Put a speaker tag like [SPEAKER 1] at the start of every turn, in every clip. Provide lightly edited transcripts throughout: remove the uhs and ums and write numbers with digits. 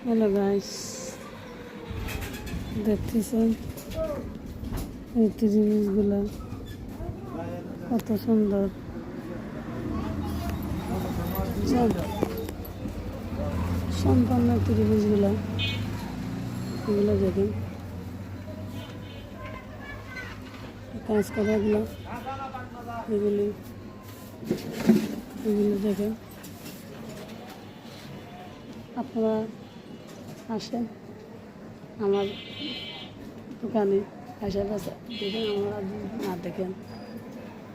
[SPEAKER 1] Hello guys, দেখতেছেন এই ত্রিভুজগুলো কত সুন্দর। সম্পন্ন ত্রিভুজগুলো এগুলো দেখেন, কাজ করাগুলো এগুলো দেখেন। আপনারা আসেন আমার দোকানে, আশেপাশে দেখেন। আমরা না দেখেন,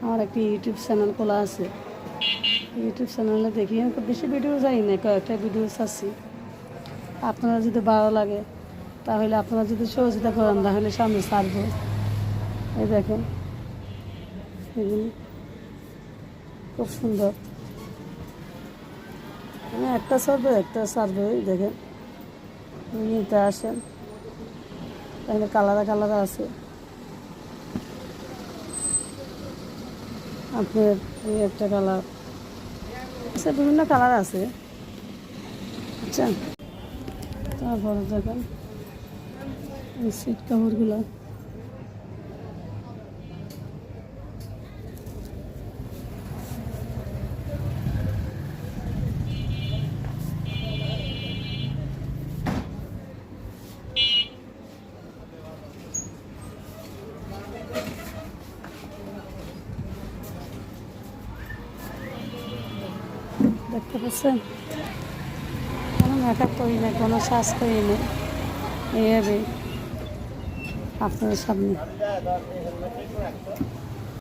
[SPEAKER 1] আমার একটি ইউটিউব চ্যানেল খোলা আছে। ইউটিউব চ্যানেলে দেখি আমি বেশি ভিডিও যাই না, কয়েকটা ভিডিও ছাড়ছি। আপনারা যদি ভালো লাগে তাহলে আপনারা যদি সহযোগিতা করেন তাহলে সামনে ছাড়বো। এই দেখেন এগুলি খুব সুন্দর। একটা ছাড়বো দেখেন। নিতে আসেন, এখানে কালার আছে। আপনার এই একটা কালার আছে, বিভিন্ন কালার আছে। আচ্ছা, তারপরে দেখেন এই সিট কাভারগুলো দেখতে পাচ্ছেন। কোনো মেকআপ করি না, কোনো সাজ করি না, এইভাবে আপনাদের সামনে।